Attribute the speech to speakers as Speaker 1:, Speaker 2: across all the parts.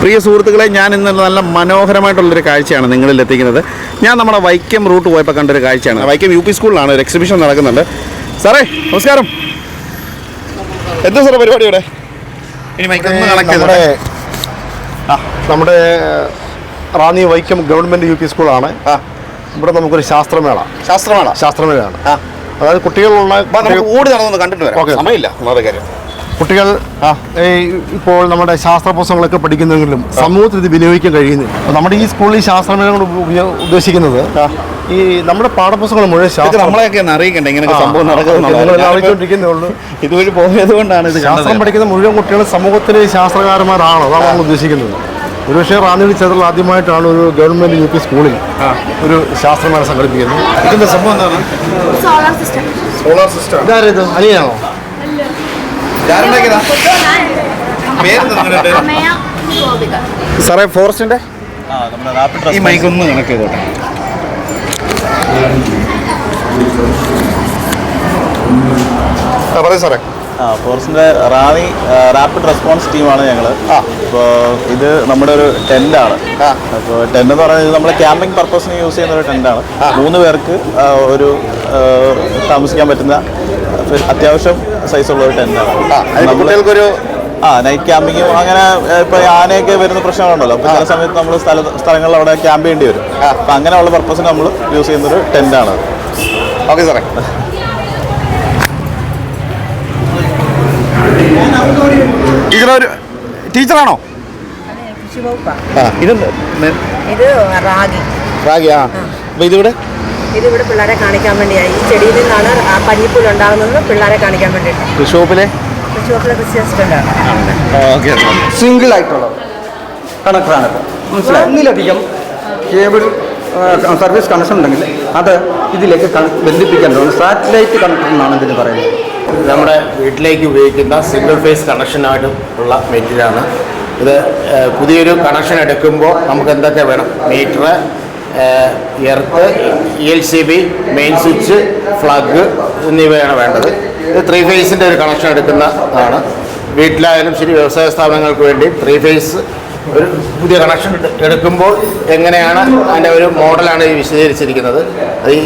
Speaker 1: പ്രിയ സുഹൃത്തുക്കളെ, ഞാൻ ഇന്ന് നല്ല മനോഹരമായിട്ടുള്ളൊരു കാഴ്ചയാണ് നിങ്ങളിൽ എത്തിക്കുന്നത്. ഞാൻ നമ്മുടെ വൈക്കം റൂട്ട് പോയപ്പോൾ കണ്ടൊരു കാഴ്ചയാണ്. വൈക്കം UP സ്കൂളിലാണ് ഒരു എക്സിബിഷൻ നടക്കുന്നുണ്ട്. സാറേ നമസ്കാരം. എന്താ സാറേ പരിപാടി ഇവിടെ? ഇനി മൈക്ക് ഒന്ന് കണക്ട് ചെയ്തോടെ.
Speaker 2: നമ്മുടെ റാന്നി വൈക്കം ഗവൺമെൻറ് UP സ്കൂളാണ്. ഇവിടെ നമുക്കൊരു ശാസ്ത്രമേളയാണ്. അതായത് കുട്ടികളുള്ള
Speaker 1: ഓടി നടന്നു കണ്ടിട്ട് വരാം. സമയമില്ല ഒന്നാമത്തെ കാര്യം.
Speaker 2: കുട്ടികൾ ഇപ്പോൾ നമ്മുടെ ശാസ്ത്ര പുസ്തകങ്ങളൊക്കെ പഠിക്കുന്നെങ്കിലും സമൂഹത്തിൽ ഇത് വിനിയോഗിക്കാൻ കഴിയുന്നില്ല. അപ്പോൾ നമ്മുടെ ഈ സ്കൂളിൽ ശാസ്ത്രമേള ഉദ്ദേശിക്കുന്നത് ഈ നമ്മുടെ പാഠപുസ്തകങ്ങൾ മുഴുവൻ
Speaker 1: നമ്മളെയൊക്കെ അറിയിക്കണ്ടേ ഇങ്ങനെ സംഭവം നടക്കുന്നുള്ളൂ. ഇതുവഴി പോയത് കൊണ്ടാണ് ഇത്.
Speaker 2: ശാസ്ത്രം പഠിക്കുന്ന മുഴുവൻ കുട്ടികളും സമൂഹത്തിലെ ശാസ്ത്രകാരന്മാരാണ്. അതാണ് നമ്മൾ ഉദ്ദേശിക്കുന്നത്. ഒരുപക്ഷെ റാന്നിയിൽ ചേർന്ന് ആദ്യമായിട്ടാണ് ഒരു ഗവൺമെൻറ് UP സ്കൂളിൽ ഒരു ശാസ്ത്രമേള സംഘടിപ്പിക്കുന്നത്.
Speaker 1: ഇതിൻ്റെ സംഭവം എന്താണ്? Solar system.
Speaker 2: ഇതാരത് അനിയാണോ?
Speaker 1: സാറേ ഫോറസ്റ്റിന്റെ ഈ മൈക്ക് ഒന്ന് കണക്ട് ചെയ്തോട്ടെ. പറയൂ സാറേ.
Speaker 3: ഫോറസ്റ്റിൻ്റെ റാന്നി റാപ്പിഡ് റെസ്പോൺസ് ടീമാണ് ഞങ്ങൾ. അപ്പോൾ ഇത് നമ്മുടെ ഒരു ടെൻ്റാണ്. അപ്പോൾ ടെൻ്റ് എന്ന് പറയുന്നത് നമ്മൾ ക്യാമ്പിംഗ് പർപ്പസിന് യൂസ് ചെയ്യുന്ന ഒരു ടെൻ്റാണ്. 3 പേർക്ക് ഒരു താമസിക്കാൻ പറ്റുന്ന അത്യാവശ്യം സൈസുള്ള ഒരു ടെൻ്റാണ്.
Speaker 1: കുട്ടികൾക്കൊരു
Speaker 3: നൈറ്റ് ക്യാമ്പിങ്ങും അങ്ങനെ ഇപ്പോൾ ആനയൊക്കെ വരുന്ന പ്രശ്നങ്ങളുണ്ടല്ലോ. അപ്പോൾ ചില സമയത്ത് നമ്മൾ സ്ഥലങ്ങളിൽ അവിടെ ക്യാമ്പ് ചെയ്യേണ്ടി വരും. അപ്പോൾ അങ്ങനെയുള്ള പർപ്പസിന് നമ്മൾ യൂസ് ചെയ്യുന്നൊരു ടെൻ്റാണ്.
Speaker 1: ഓക്കെ സാറേ. ടീച്ചറാണോ?
Speaker 4: ഇത് റാഗി.
Speaker 1: ഇതിവിടെ
Speaker 4: പിള്ളേരെ കാണിക്കാൻ വേണ്ടിയായി. ഈ ചെടിയിൽ നിന്നാണ് ആ പഞ്ഞിപ്പൂല് ഉണ്ടാകുന്നത്. പിള്ളേരെ കാണിക്കാൻ വേണ്ടിയിട്ട്
Speaker 1: ഷോപ്പിലെ
Speaker 5: സിംഗിൾ ആയിട്ടുള്ള കണക്ടറാണ്. മനസ്സിലായി? ഒന്നിലധികം കേബിൾ സർവീസ് കണക്ഷൻ ഉണ്ടെങ്കിൽ അത് ഇതിലേക്ക് ബന്ധിപ്പിക്കേണ്ടതാണ്. സാറ്റലൈറ്റ് കണക്ടർ എന്നാണ് ഇതിന് പറയുന്നത്.
Speaker 6: നമ്മുടെ വീട്ടിലേക്ക് ഉപയോഗിക്കുന്ന സിംഗിൾ ഫേസ് കണക്ഷനായിട്ട് ഉള്ള മെറ്റീരിയലാണ് ഇത്. പുതിയൊരു കണക്ഷൻ എടുക്കുമ്പോൾ നമുക്ക് എന്തൊക്കെ വേണം? Meter, earth, ELCB, main switch, plug എന്നിവയാണ് വേണ്ടത്. ഇത് 3 ഫേസിൻ്റെ ഒരു കണക്ഷൻ എടുക്കുന്നതാണ്. വീട്ടിലായാലും ശരി, വ്യവസായ സ്ഥാപനങ്ങൾക്ക് വേണ്ടി 3 ഫേസ് ഒരു പുതിയ കണക്ഷൻ എടുക്കുമ്പോൾ എങ്ങനെയാണ് അതിൻ്റെ ഒരു മോഡലാണ് ഈ വിശദീകരിച്ചിരിക്കുന്നത്. അത് ഈ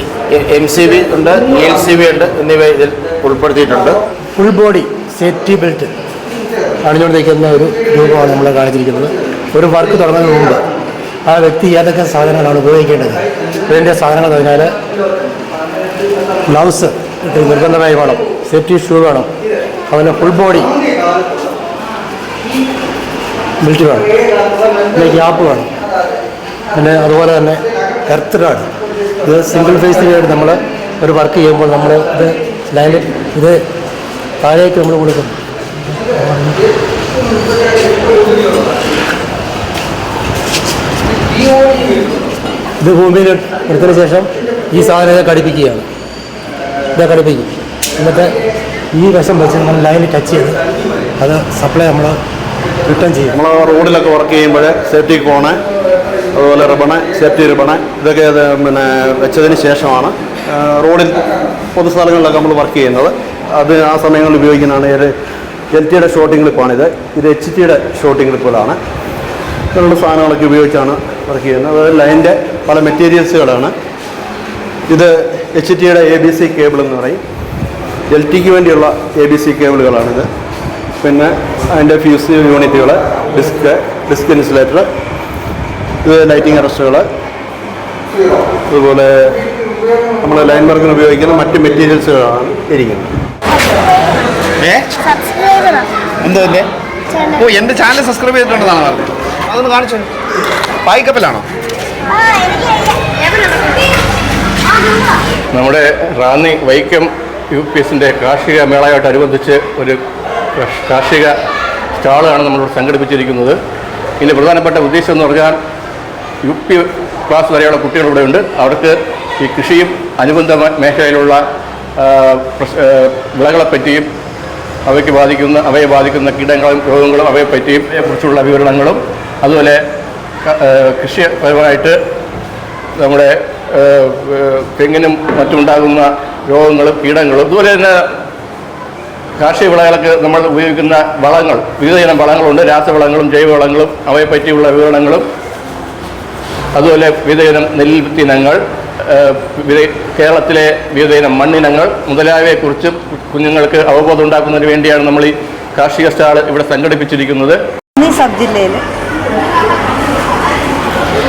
Speaker 6: MCB ഉണ്ട്, ELCB ഉണ്ട് എന്നിവ ഇതിൽ ഉൾപ്പെടുത്തിയിട്ടുണ്ട്.
Speaker 2: ഫുൾ ബോഡി സേഫ്റ്റി ബെൽറ്റ് അണിഞ്ഞുകൊണ്ടിരിക്കുന്ന ഒരു രൂപമാണ് നമ്മൾ കാണിച്ചിരിക്കുന്നത്. ഒരു വർക്ക് തുടങ്ങുന്നതിന് മുമ്പ് ആ വ്യക്തി ഏതൊക്കെ സാധനങ്ങളാണ് ഉപയോഗിക്കേണ്ടത്, ഇതിൻ്റെ സാധനങ്ങൾ പറഞ്ഞാൽ ഗ്ലൗസ് നിർബന്ധമായി വേണം, സേഫ്റ്റി ഷൂ വേണം, അതുപോലെ ഫുൾ ബോഡി ബെൽറ്റ് വേണം, പിന്നെ ഗ്യാപ്പ് വേണം, പിന്നെ അതുപോലെ തന്നെ എർത്ത് ഗാർഡ്. ഇത് സിംഗിൾ ഫേസിന് വേണ്ടി നമ്മൾ ഒരു വർക്ക് ചെയ്യുമ്പോൾ നമ്മൾ ഇത് ലൈനിൽ ഇത് താഴേക്ക് നമ്മൾ കൊടുക്കും. ഇത് ഭൂമിയിൽ എടുത്തതിന് ശേഷം ഈ സാധനം ഘടിപ്പിക്കുകയാണ്. ഇത് ഘടിപ്പിക്കും. എന്നിട്ട് ഈ വശം വെച്ച് നമ്മൾ ലൈനിൽ ടച്ച് ചെയ്ത് അത് സപ്ലൈ നമ്മൾ റിട്ടേൺ ചെയ്യും.
Speaker 7: നമ്മൾ റോഡിലൊക്കെ വർക്ക് ചെയ്യുമ്പോൾ സേഫ്റ്റി കോണ്, അതുപോലെ റിബണ്, സേഫ്റ്റി റിബണ് ഇതൊക്കെ പിന്നെ വെച്ചതിന് ശേഷമാണ് റോഡിൽ പൊതുസ്ഥലങ്ങളിലൊക്കെ നമ്മൾ വർക്ക് ചെയ്യുന്നത്. അത് ആ സമയങ്ങളിൽ ഉപയോഗിക്കുന്നതാണ്. LTയുടെ ഷോട്ടിംഗ് ക്ലിപ്പാണിത്. ഇത് HTയുടെ ഷോട്ടിംഗ് ക്ലിപ്പുകളാണ്. ഇങ്ങനെയുള്ള സാധനങ്ങളൊക്കെ ഉപയോഗിച്ചാണ് വർക്ക് ചെയ്യുന്നത്. അതായത് ലൈനിൻ്റെ പല മെറ്റീരിയൽസുകളാണ്. ഇത് HTയുടെ ABC കേബിൾ എന്ന് പറയും. LTക്ക് വേണ്ടിയുള്ള ABC കേബിളുകളാണിത്. പിന്നെ അതിൻ്റെ ഫ്യൂസ് യൂണിറ്റുകൾ, ഡിസ്ക് ഇൻസുലേറ്റർ, ഇത് ലൈറ്റിംഗ് അറസ്റ്റുകൾ, അതുപോലെ നമ്മൾ ലൈൻ വർക്കിന് ഉപയോഗിക്കുന്ന മറ്റ് മെറ്റീരിയൽസുകളാണ് ഇരിക്കുന്നത്.
Speaker 1: എന്തോ എൻ്റെ ചാനൽ സബ്സ്ക്രൈബ് ചെയ്തിട്ടുണ്ടെന്നാണ് പറഞ്ഞത്. അതൊന്ന് കാണിച്ചു. പായിക്കപ്പലാണോ?
Speaker 7: നമ്മുടെ റാന്നി വൈക്കം UPSൻ്റെ കാർഷിക മേളയോടനുബന്ധിച്ച് ഒരു കാർഷിക സ്റ്റാളാണ് നമ്മളിവിടെ സംഘടിപ്പിച്ചിരിക്കുന്നത്. ഇതിൻ്റെ പ്രധാനപ്പെട്ട ഉദ്ദേശം എന്ന് പറഞ്ഞാൽ UP ക്ലാസ് വരെയുള്ള കുട്ടികളിവിടെ ഉണ്ട്. അവർക്ക് ഈ കൃഷിയും അനുബന്ധ മേഖലയിലുള്ള വിളകളെപ്പറ്റിയും അവയെ ബാധിക്കുന്ന കീടങ്ങളും രോഗങ്ങളും അവയെപ്പറ്റിയും കുറിച്ചുള്ള വിവരണങ്ങളും, അതുപോലെ കൃഷിപരമായിട്ട് നമ്മുടെ തെങ്ങിനും മറ്റുണ്ടാകുന്ന രോഗങ്ങളും കീടങ്ങളും, അതുപോലെ തന്നെ
Speaker 8: കാർഷിക വിളകൾക്ക് നമ്മൾ ഉപയോഗിക്കുന്ന വളങ്ങൾ, വിവിധയിനം വളങ്ങളുണ്ട്. രാസവളങ്ങളും ജൈവവളങ്ങളും അവയെ പറ്റിയുള്ള വിവരണങ്ങളും, അതുപോലെ വിവിധയിനം നെൽവിത്തിനങ്ങൾ, കേരളത്തിലെ വിവിധയിനം മണ്ണിനങ്ങൾ മുതലായവയെക്കുറിച്ച് കുഞ്ഞുങ്ങൾക്ക് അവബോധം ഉണ്ടാക്കുന്നതിന് വേണ്ടിയാണ് നമ്മൾ ഈ കാർഷിക സ്റ്റാൾ ഇവിടെ സംഘടിപ്പിച്ചിരിക്കുന്നത്.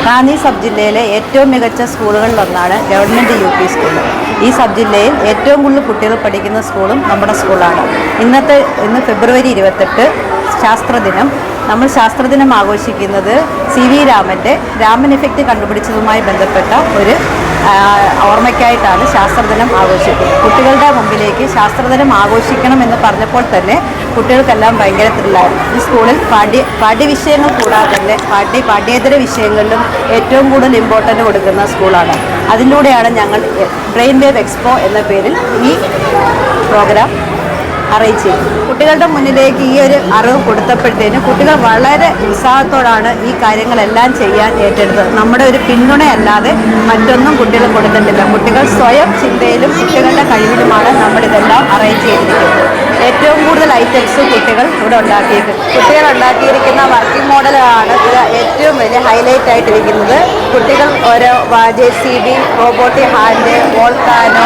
Speaker 4: റാന്നി സബ് ജില്ലയിലെ ഏറ്റവും മികച്ച സ്കൂളുകളിലൊന്നാണ് ഗവൺമെൻറ് UP സ്കൂൾ. ഈ സബ് ജില്ലയിൽ ഏറ്റവും കൂടുതൽ കുട്ടികൾ പഠിക്കുന്ന സ്കൂളും നമ്മുടെ സ്കൂളാണ്. ഇന്ന് ഫെബ്രുവരി 28 ശാസ്ത്രദിനം. നമ്മൾ ശാസ്ത്രദിനം ആഘോഷിക്കുന്നത് CV രാമൻ ഇഫക്റ്റ് കണ്ടുപിടിച്ചതുമായി ബന്ധപ്പെട്ട ഒരു ഓർമ്മയ്ക്കായിട്ടാണ് ശാസ്ത്രദിനം ആഘോഷിക്കുന്നത്. കുട്ടികളുടെ മുമ്പിലേക്ക് ശാസ്ത്രദിനം ആഘോഷിക്കണമെന്ന് പറഞ്ഞപ്പോൾ തന്നെ കുട്ടികൾക്കെല്ലാം ഭയങ്കര ത്രില്ലായിരുന്നു. ഈ സ്കൂളിൽ പാഠ്യവിഷയങ്ങൾ കൂടാതെ തന്നെ പാഠ്യേതര വിഷയങ്ങളിലും ഏറ്റവും കൂടുതൽ ഇമ്പോർട്ടൻ്റ് കൊടുക്കുന്ന സ്കൂളാണ്. അതിലൂടെയാണ് ഞങ്ങൾ ബ്രെയിൻ വേവ് എക്സ്പോ എന്ന പേരിൽ ഈ പ്രോഗ്രാം അറേഞ്ച് ചെയ്തു. കുട്ടികളുടെ മുന്നിലേക്ക് ഈ ഒരു അറിവ് കൊടുത്തപ്പോഴത്തേന് കുട്ടികൾ വളരെ ഉത്സാഹത്തോടാണ് ഈ കാര്യങ്ങളെല്ലാം ചെയ്യാൻ ഏറ്റെടുത്തത്. നമ്മുടെ ഒരു പിന്തുണയല്ലാതെ മറ്റൊന്നും കുട്ടികൾ കൊടുത്തിട്ടില്ല. കുട്ടികൾ സ്വയം ചിന്തയിലും കുട്ടികളുടെ കഴിവിലുമാണ് നമ്മളിതെല്ലാം അറേഞ്ച് ചെയ്തിരിക്കുന്നത്. ഏറ്റവും കൂടുതൽ ഐറ്റംസ് കുട്ടികൾ ഇവിടെ ഉണ്ടാക്കിയിരിക്കുന്നത്. കുട്ടികൾ ഉണ്ടാക്കിയിരിക്കുന്ന വർക്കിംഗ് മോഡലാണ് ഇത് ഏറ്റവും വലിയ ഹൈലൈറ്റ് ആയിട്ടിരിക്കുന്നത്. കുട്ടികൾ ഓരോ JCB, robotic hand, volcano,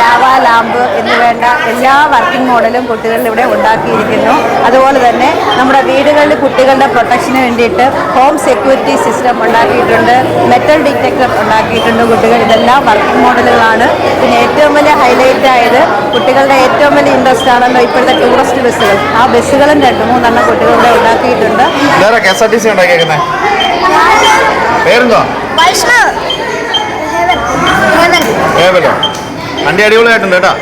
Speaker 4: lava lamp എന്നുവേണ്ട എല്ലാ വർക്കിംഗ് മോഡലും കുട്ടികൾ ഇവിടെ ഉണ്ടാക്കിയിരിക്കുന്നു. അതുപോലെ തന്നെ നമ്മുടെ വീടുകളിൽ കുട്ടികളുടെ പ്രൊട്ടക്ഷന് വേണ്ടിയിട്ട് ഹോം സെക്യൂരിറ്റി സിസ്റ്റം ഉണ്ടാക്കിയിട്ടുണ്ട്, മെറ്റൽ ഡിറ്റക്ടർ ഉണ്ടാക്കിയിട്ടുണ്ട്. കുട്ടികൾ ഇതെല്ലാം വർക്കിംഗ് മോഡലുകളാണ്. പിന്നെ ഏറ്റവും വലിയ ഹൈലൈറ്റ് ആയത് കുട്ടികളുടെ ഏറ്റവും വലിയ ഇൻട്രസ്റ്റ് ആണല്ലോ ഇപ്പോഴത്തെ ടൂറിസ്റ്റ് ബസ്സുകൾ. ആ ബസ്സുകളും 2-3 കുട്ടികൾ ഇവിടെ ഉണ്ടാക്കിയിട്ടുണ്ട്.
Speaker 1: KSRTC ഉണ്ടാക്കിയേക്കുന്നത് പേരെന്തോ? വണ്ടി അടിപൊളിയായിട്ടുണ്ട് കേട്ടോ.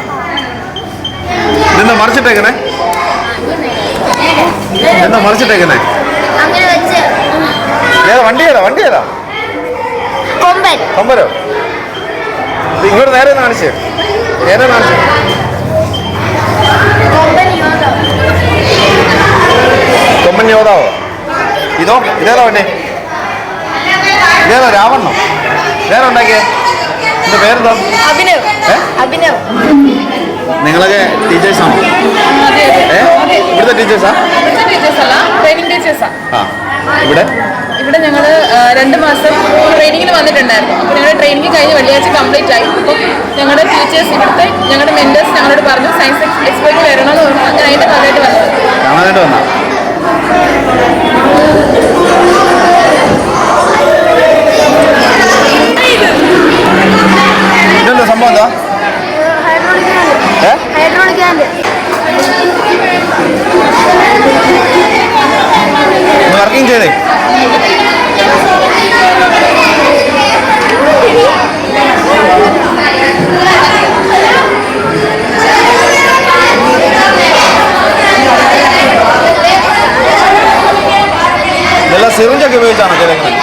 Speaker 1: ഇതെന്താ മറിച്ചിട്ടേക്കണേ? എന്താ മറിച്ചിട്ടേക്കണേ? വണ്ടി ഏതാ? കൊമ്പരോ? ഇങ്ങോട്ട് നേരെ കാണിച്ചേ. കൊമ്പൻ യോധാവോ? ഇതേതാ വണ്ടി? ഇതേതാ രാവണ്ണോ? ഇതേതാ ഉണ്ടാക്കിയേ? എന്റെ പേരെന്താ?
Speaker 9: അഭിനവ്.
Speaker 1: നിങ്ങളൊക്കെ ടീച്ചേഴ്സാണോ? ഇവിടുത്തെ ടീച്ചേഴ്സാ?
Speaker 9: ട്രെയിനിങ് ടീച്ചേഴ്സാ.
Speaker 1: ഇവിടെ
Speaker 9: ഞങ്ങൾ 2 മാസം ട്രെയിനിങ്ങിന് വന്നിട്ടുണ്ടായിരുന്നു. അപ്പോൾ ഞങ്ങളുടെ ട്രെയിനിങ് കഴിഞ്ഞ് വെള്ളിയാഴ്ച കംപ്ലീറ്റ് ആയി. അപ്പോൾ ഞങ്ങളുടെ ടീച്ചേഴ്സ് ഇവിടുത്തെ ഞങ്ങളുടെ മെന്റേഴ്സ് ഞങ്ങളോട് പറഞ്ഞു സയൻസ് എക്സ്പോയ്ക്ക് വരണമെന്ന് പറഞ്ഞു. അങ്ങനെ അതിൻ്റെ ഭാഗമായിട്ട്
Speaker 1: വന്നത്. ഇതെന്താ സംഭവം? എന്താ വർക്കിംഗ് ചെയ്തേ? ഇതെല്ലാം സിറിഞ്ചൊക്കെ ഉപയോഗിച്ചാണോ ചെയ്തേക്കുന്നത്?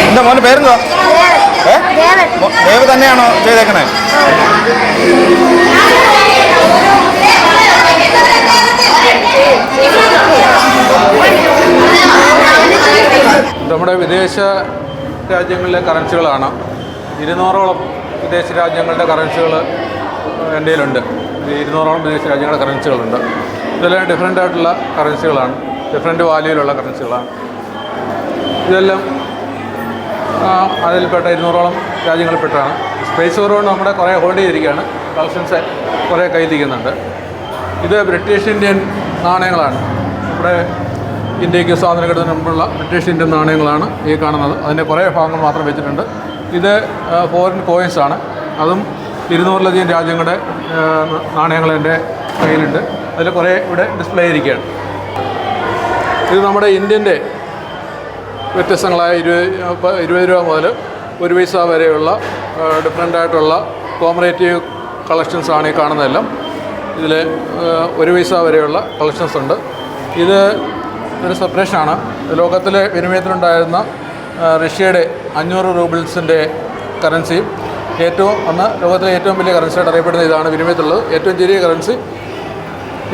Speaker 1: എന്താ മോൻ്റെ പേരെന്തോ? ദേവ് തന്നെയാണോ ചെയ്തേക്കണേ?
Speaker 10: നമ്മുടെ വിദേശ രാജ്യങ്ങളിലെ കറൻസികളാണ്. 200ഓളം വിദേശ രാജ്യങ്ങളുടെ കറൻസികൾ എൻ്റെ കയ്യിലുണ്ട്. 200ഓളം വിദേശ രാജ്യങ്ങളുടെ കറൻസികളുണ്ട്. ഇതെല്ലാം ഡിഫറെൻ്റ് ആയിട്ടുള്ള കറൻസികളാണ്, ഡിഫറെൻറ്റ് വാല്യൂയിലുള്ള കറൻസികളാണ്. ഇതെല്ലാം അതിൽപ്പെട്ട 200ഓളം രാജ്യങ്ങളിൽപ്പെട്ടാണ്. സ്പേസ് കുറവുകൊണ്ട് നമ്മുടെ കുറേ ഹോൾഡ് ചെയ്തിരിക്കുകയാണ്. കളക്ഷൻസ് കുറേ കയ്യിലിരിക്കുന്നുണ്ട്. ഇത് ബ്രിട്ടീഷ് ഇന്ത്യൻ നാണയങ്ങളാണ്. ഇവിടെ ഇന്ത്യക്ക് സ്വാതന്ത്ര്യം കിട്ടുന്നതിന് മുമ്പുള്ള ബ്രിട്ടീഷ് ഇന്ത്യൻ നാണയങ്ങളാണ് ഈ കാണുന്നത്. അതിൻ്റെ കുറേ ഭാഗങ്ങൾ മാത്രം വെച്ചിട്ടുണ്ട്. ഇത് ഫോറിൻ കോയിൻസാണ്. അതും 200ലധികം രാജ്യങ്ങളുടെ നാണയങ്ങൾ എൻ്റെ കയ്യിലുണ്ട്. അതിൽ കുറേ ഇവിടെ ഡിസ്പ്ലേ ചെയ്തിരിക്കുകയാണ്. ഇത് നമ്മുടെ ഇന്ത്യൻ്റെ വ്യത്യസ്തങ്ങളായ 20 രൂപ മുതൽ 1 പൈസ വരെയുള്ള ഡിഫറെൻ്റ് ആയിട്ടുള്ള കോമറേറ്റീവ് കളക്ഷൻസാണ് ഈ കാണുന്നതെല്ലാം. ഇതിൽ 1 പൈസ വരെയുള്ള കളക്ഷൻസ് ഉണ്ട്. ഇത് ഒരു സെപ്പറേഷനാണ്. ലോകത്തിലെ വിനിമയത്തിലുണ്ടായിരുന്ന റഷ്യയുടെ 500 റൂബിൾസിൻ്റെ കറൻസിയും ലോകത്തിലെ ഏറ്റവും വലിയ കറൻസിയായിട്ട് അറിയപ്പെടുന്ന ഇതാണ് വിനിമയത്തിലുള്ളത്. ഏറ്റവും ചെറിയ കറൻസി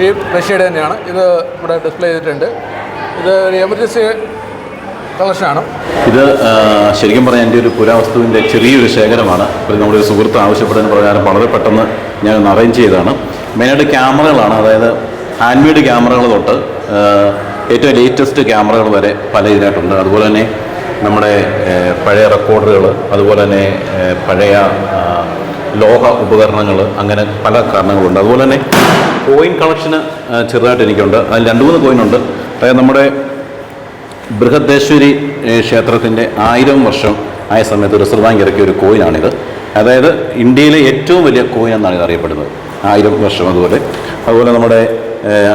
Speaker 10: ഈ റഷ്യയുടെ തന്നെയാണ്. ഇത് ഇവിടെ ഡിസ്പ്ലേ ചെയ്തിട്ടുണ്ട്. ഇത് ഒരു എമർജൻസി കളക്ഷനാണ്.
Speaker 3: ഇത് ശരിക്കും പറഞ്ഞാൽ എൻ്റെ ഒരു പുരാവസ്തുവിൻ്റെ ചെറിയൊരു ശേഖരമാണ്. ഇപ്പോൾ നമ്മുടെ ഒരു സുഹൃത്ത് ആവശ്യപ്പെടുന്ന പ്രകാരം വളരെ പെട്ടെന്ന് ഞാൻ അറേഞ്ച് ചെയ്തതാണ്. മെയിനായിട്ട് ക്യാമറകളാണ്. അതായത് ഹാൻഡ് മെയ്ഡ് ക്യാമറകൾ തൊട്ട് ഏറ്റവും ലേറ്റസ്റ്റ് ക്യാമറകൾ വരെ പല ഇതിനായിട്ടുണ്ട്. അതുപോലെ തന്നെ നമ്മുടെ പഴയ റെക്കോർഡറുകൾ, അതുപോലെ തന്നെ പഴയ ലോഹ ഉപകരണങ്ങൾ, അങ്ങനെ പല കാരണങ്ങളുണ്ട്. അതുപോലെ തന്നെ കോയിൻ കളക്ഷന് ചെറുതായിട്ട് എനിക്കുണ്ട്. അതിൽ 2-3 കോയിനുണ്ട്. അതായത് നമ്മുടെ ബൃഹദേശ്വരി ക്ഷേത്രത്തിൻ്റെ 1000 വർഷം ആയ സമയത്ത് റിസർവ് ബാങ്ക് ഇറക്കിയ ഒരു കോയിനാണിത്. അതായത് ഇന്ത്യയിലെ ഏറ്റവും വലിയ കോയിൻ എന്നാണ് ഇത് അറിയപ്പെടുന്നത്. 1000 വർഷം. അതുപോലെ നമ്മുടെ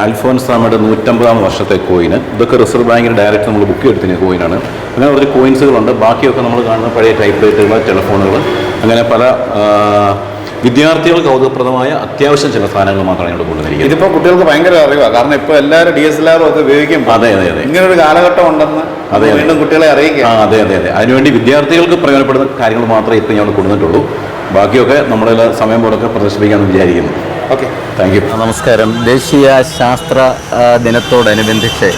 Speaker 3: അൽഫോൻസാമയുടെ 150-ാം വർഷത്തെ കോയിന്. ഇതൊക്കെ റിസർവ് ബാങ്കിന് ഡയറക്റ്റ് നമ്മൾ ബുക്ക് എടുത്തിന് കോയിനാണ്. അങ്ങനെ കുറച്ച് കോയിൻസുകളുണ്ട്. ബാക്കിയൊക്കെ നമ്മൾ കാണുന്ന പഴയ ടൈപ്പ് റൈറ്റുകൾ, ടെലിഫോണുകൾ, അങ്ങനെ പല വിദ്യാർത്ഥികൾക്ക് കൗതുകപ്രദമായ അത്യാവശ്യം ചില സാധനങ്ങൾ മാത്രമാണ് ഇവിടെ കൊണ്ടുവന്നിരിക്കുന്നത്.
Speaker 1: ഇതിപ്പോൾ കുട്ടികൾക്ക് ഭയങ്കര അറിവാണ്. കാരണം ഇപ്പോൾ എല്ലാവരും DSLR ഒക്കെ ഉപയോഗിക്കും.
Speaker 3: അതെ.
Speaker 1: ഇങ്ങനൊരു കാലഘട്ടം ഉണ്ടെന്ന് വീണ്ടും കുട്ടികളെ അറിയിക്കുക.
Speaker 3: അതെ. അതിനുവേണ്ടി വിദ്യാർത്ഥികൾക്ക് പ്രയോജനപ്പെടുന്ന കാര്യങ്ങൾ മാത്രമേ ഇപ്പോൾ ഞങ്ങൾ കൊണ്ടുവന്നിട്ടുള്ളൂ. ബാക്കിയൊക്കെ നമ്മുടെ സമയം പോലൊക്കെ പ്രദർശിപ്പിക്കാമെന്ന് വിചാരിക്കുന്നു.
Speaker 1: Okay,
Speaker 3: thank you.
Speaker 11: നമസ്കാരം. ദേശീയ ശാസ്ത്ര ദിനത്തോടനുബന്ധിച്ച്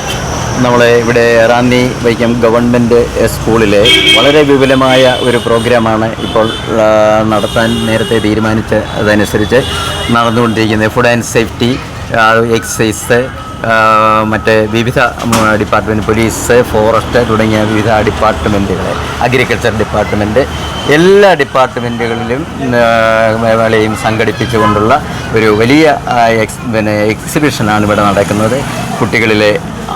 Speaker 11: നമ്മളെ ഇവിടെ റാന്നി വൈക്കം ഗവൺമെൻറ് സ്കൂളിലെ വളരെ വിപുലമായ ഒരു പ്രോഗ്രാമാണ് ഇപ്പോൾ നടത്താൻ നേരത്തെ തീരുമാനിച്ചതനുസരിച്ച് നടന്നുകൊണ്ടിരിക്കുന്നത്. ഫുഡ് ആൻഡ് സേഫ്റ്റി, എക്സൈസ്, മറ്റ് വിവിധ ഡിപ്പാർട്ട്മെൻറ്റ്, പോലീസ്, ഫോറസ്റ്റ് തുടങ്ങിയ വിവിധ ഡിപ്പാർട്ട്മെൻറ്റുകൾ, അഗ്രികൾച്ചർ ഡിപ്പാർട്ട്മെൻറ്റ്, എല്ലാ ഡിപ്പാർട്ട്മെൻറ്റുകളിലും മേളയും സംഘടിപ്പിച്ചുകൊണ്ടുള്ള ഒരു വലിയ എക്സിബിഷനാണ് ഇവിടെ നടക്കുന്നത്. കുട്ടികളിലെ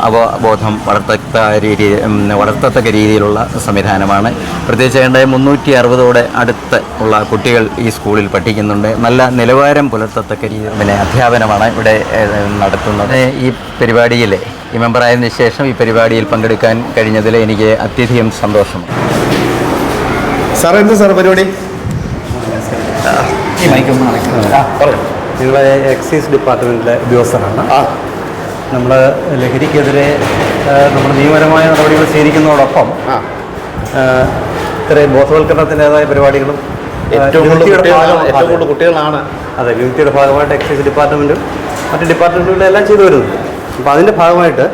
Speaker 11: അവബോധം വളർത്തത്തക്ക രീതിയിലുള്ള സംവിധാനമാണ്. പ്രത്യേകിച്ച് 360 അടുത്ത് ഉള്ള കുട്ടികൾ ഈ സ്കൂളിൽ പഠിക്കുന്നുണ്ട്. നല്ല നിലവാരം പുലർത്തത്തക്ക രീതിയിൽ അധ്യാപനമാണ് ഇവിടെ നടത്തുന്നത്. ഈ പരിപാടിയിൽ ഈ മെമ്പറായതിനു ശേഷം ഈ പരിപാടിയിൽ പങ്കെടുക്കാൻ കഴിഞ്ഞതിൽ എനിക്ക് അത്യധികം സന്തോഷമാണ്.
Speaker 1: സാർ, എന്ത് സാർ പരിപാടി?
Speaker 2: ഞങ്ങളെ എക്സൈസ് ഡിപ്പാർട്ട്മെൻറ്റിലെ ഉദ്യോഗസ്ഥരാണ്. നമ്മൾ ലഹരിക്കെതിരെ നമ്മൾ നിയമപരമായ നടപടികൾ സ്വീകരിക്കുന്നതോടൊപ്പം ഇത്രയും ബോധവൽക്കരണത്തിൻ്റെതായ പരിപാടികളും
Speaker 1: ഏറ്റവും കൂടുതൽ കുട്ടികളാണ്.
Speaker 2: അതെ, വിമുക്തിയുടെ ഭാഗമായിട്ട് എക്സൈസ് ഡിപ്പാർട്ട്മെൻറ്റും മറ്റ് ഡിപ്പാർട്ട്മെൻറ്റുകളും എല്ലാം ചെയ്തു വരുന്നത്. അപ്പോൾ അതിൻ്റെ ഭാഗമായിട്ട്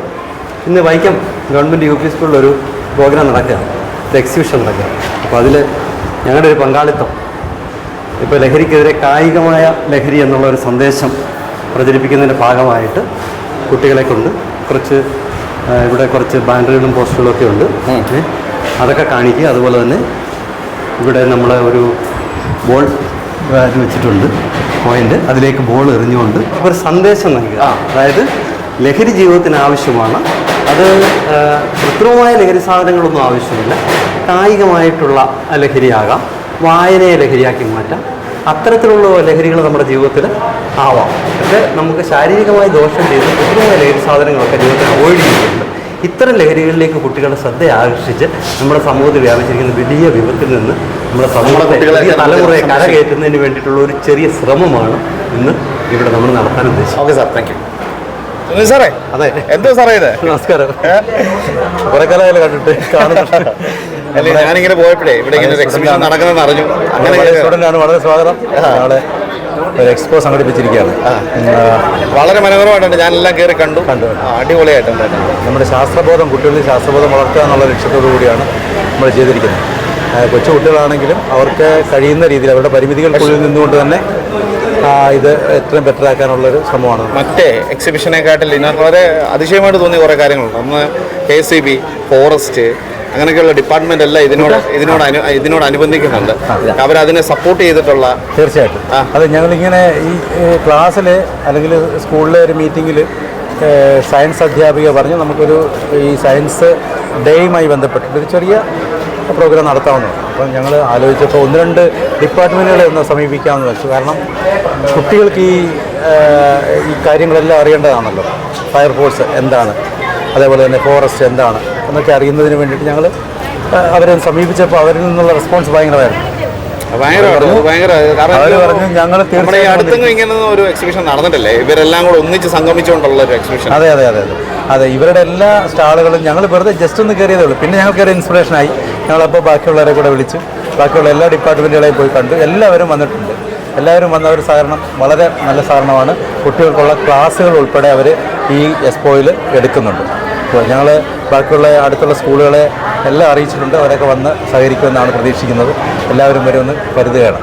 Speaker 2: ഇന്ന് വൈക്കം ഗവൺമെൻറ് UP സ്കൂളിലൊരു പ്രോഗ്രാം നടക്കുകയാണ്, ഒരു എക്സിബിഷൻ നടക്കുകയാണ്. അപ്പോൾ അതിൽ ഞങ്ങളുടെ ഒരു പങ്കാളിത്തം, ഇപ്പോൾ ലഹരിക്കെതിരെ കായികമായ ലഹരി എന്നുള്ള ഒരു സന്ദേശം പ്രചരിപ്പിക്കുന്നതിൻ്റെ ഭാഗമായിട്ട് കുട്ടികളെ കൊണ്ട് ഇവിടെ കുറച്ച് ബാനറുകളും പോസ്റ്ററുകളും ഒക്കെ ഉണ്ട്. അതൊക്കെ കാണിക്കുക. അതുപോലെ തന്നെ ഇവിടെ നമ്മൾ ഒരു ബോൾ ബാറ്റ് വെച്ചിട്ടുണ്ട്, പോയിൻ്റ്, അതിലേക്ക് ബോൾ എറിഞ്ഞുകൊണ്ട് ഒരു സന്ദേശം നൽകുക. അതായത് ലഹരി ജീവിതത്തിന് ആവശ്യമാണ്. അത് കൃത്രിമമായ ലഹരി സാധനങ്ങളൊന്നും ആവശ്യമില്ല. കായികമായിട്ടുള്ള ലഹരിയാകാം, വായനയെ ലഹരിയാക്കി മാറ്റാം. അത്തരത്തിലുള്ള ലഹരികൾ നമ്മുടെ ജീവിതത്തിൽ ആവാം. പക്ഷേ നമുക്ക് ശാരീരികമായി ദോഷം ചെയ്ത് കൃത്രിമമായ ലഹരി സാധനങ്ങളൊക്കെ ജീവിതത്തിൽ അവോയ്ഡ് ചെയ്യുന്നുണ്ട്. ഇത്തരം ലഹരികളിലേക്ക് കുട്ടികളുടെ ശ്രദ്ധ ആകർഷിച്ച് നമ്മുടെ സമൂഹത്തിൽ വ്യാപിച്ചിരിക്കുന്ന വലിയ വിപത്തിൽ നിന്ന് നമ്മുടെ സമൂഹത്തെ തലമുറയെ കരകയറ്റുന്നതിന് വേണ്ടിയിട്ടുള്ള ഒരു ചെറിയ ശ്രമമാണ് ഇന്ന് ഇവിടെ നമ്മൾ നടത്താൻ ഉദ്ദേശിച്ചത്.
Speaker 1: Okay sir, thank you. സാറേ, അതെ, എന്താ സാറേ ഇത്?
Speaker 2: നമസ്കാരം. കുറെ കാലമായാലും കണ്ടിട്ട് കാണുന്നുണ്ട്.
Speaker 1: അല്ലേ, ഞാനിങ്ങനെ പോയപ്പോഴേ ഇവിടെ ഇങ്ങനെ എക്സിബിഷൻ നടക്കുന്നതെന്ന് അറിഞ്ഞു. അങ്ങനെ
Speaker 2: സ്റ്റുഡൻ്റാണ്. വളരെ സ്വാഗതം. നാളെ ഒരു എക്സ്പോ സംഘടിപ്പിച്ചിരിക്കുകയാണ്.
Speaker 1: വളരെ മനോഹരമായിട്ടുണ്ട്. ഞാനെല്ലാം കയറി കണ്ടു. അടിപൊളിയായിട്ടുണ്ട്.
Speaker 2: നമ്മുടെ ശാസ്ത്രബോധം, കുട്ടികളിൽ ശാസ്ത്രബോധം വളർത്തുക എന്നുള്ള ലക്ഷ്യത്തോടു കൂടിയാണ് നമ്മൾ ചെയ്തിരിക്കുന്നത്. കൊച്ചു കുട്ടികളാണെങ്കിലും അവർക്ക് കഴിയുന്ന രീതിയിൽ അവരുടെ പരിമിതികൾക്കുള്ളിൽ നിന്നുകൊണ്ട് തന്നെ ഇത് എത്രയും ബെറ്ററാക്കാനുള്ളൊരു ശ്രമമാണ്.
Speaker 1: മറ്റേ എക്സിബിഷനെക്കാട്ടിൽ ഇതിനകത്ത് വളരെ അതിശയമായിട്ട് തോന്നിയ കുറേ കാര്യങ്ങളുണ്ട്. ഒന്ന് KCB, ഫോറസ്റ്റ്, അങ്ങനെയൊക്കെയുള്ള ഡിപ്പാർട്ട്മെന്റ് എല്ലാം ഇതിനോടനുബന്ധിക്കുന്നുണ്ട്. അവരതിനെ സപ്പോർട്ട് ചെയ്തിട്ടുള്ള.
Speaker 2: തീർച്ചയായിട്ടും. അത് ഞങ്ങളിങ്ങനെ ഈ ക്ലാസ്സിൽ അല്ലെങ്കിൽ സ്കൂളിലെ ഒരു മീറ്റിങ്ങിൽ സയൻസ് അധ്യാപിക പറഞ്ഞു നമുക്കൊരു ഈ സയൻസ് ഡേയുമായി ബന്ധപ്പെട്ടിട്ടൊരു ചെറിയ പ്രോഗ്രാം നടത്താവുന്നതാണ്. അപ്പം ഞങ്ങൾ ആലോചിച്ചപ്പോൾ 1-2 ഡിപ്പാർട്ട്മെൻറ്റുകളെ ഒന്ന് സമീപിക്കാമെന്ന് വെച്ചു. കാരണം കുട്ടികൾക്ക് ഈ കാര്യങ്ങളെല്ലാം അറിയേണ്ടതാണല്ലോ. ഫയർഫോഴ്സ് എന്താണ്, അതേപോലെ തന്നെ ഫോറസ്റ്റ് എന്താണ് എന്നൊക്കെ അറിയുന്നതിന് വേണ്ടിയിട്ട് ഞങ്ങൾ അവരെ സമീപിച്ചപ്പോൾ അവരിൽ നിന്നുള്ള റെസ്പോൺസ് ഭയങ്കരമായിരുന്നു.
Speaker 1: കാരണം ഞങ്ങൾ നമ്മുടെ ഈ അടുത്തെങ്കിലും ഇങ്ങനെ ഒരു എക്സിബിഷൻ നടന്നിട്ടില്ലേ, ഇവരെല്ലാം കൂടെ ഒന്നിച്ച് സംഗമിച്ചുകൊണ്ടുള്ള ഒരു എക്സിബിഷൻ.
Speaker 2: അതെ, ഇവരുടെ എല്ലാ സ്റ്റാളുകളും ഞങ്ങൾ വെറുതെ ജസ്റ്റ് ഒന്ന് കയറിയതേ ഉള്ളൂ. പിന്നെ ഞങ്ങൾക്കൊരു ഇൻസ്പിറേഷനായി. ഞങ്ങളപ്പോൾ ബാക്കിയുള്ളവരെ കൂടെ വിളിച്ചു, ബാക്കിയുള്ള എല്ലാ ഡിപ്പാർട്ട്മെൻറ്റുകളെയും പോയി കണ്ടു. എല്ലാവരും വന്നിട്ടുണ്ട്. എല്ലാവരും വന്ന ഒരു സഹകരണം വളരെ നല്ല സഹകരണമാണ്. കുട്ടികൾക്കുള്ള ക്ലാസ്സുകൾ ഉൾപ്പെടെ അവർ ഈ എക്സ്പോയിൽ എടുക്കുന്നുണ്ട്. അപ്പോൾ ഞങ്ങൾ ബാക്കിയുള്ള അടുത്തുള്ള സ്കൂളുകളെ എല്ലാം അറിയിച്ചിട്ടുണ്ട്. അവരൊക്കെ വന്ന് സഹകരിക്കുമെന്നാണ് പ്രതീക്ഷിക്കുന്നത്. എല്ലാവരും വരുമെന്ന് കരുതുകയാണ്.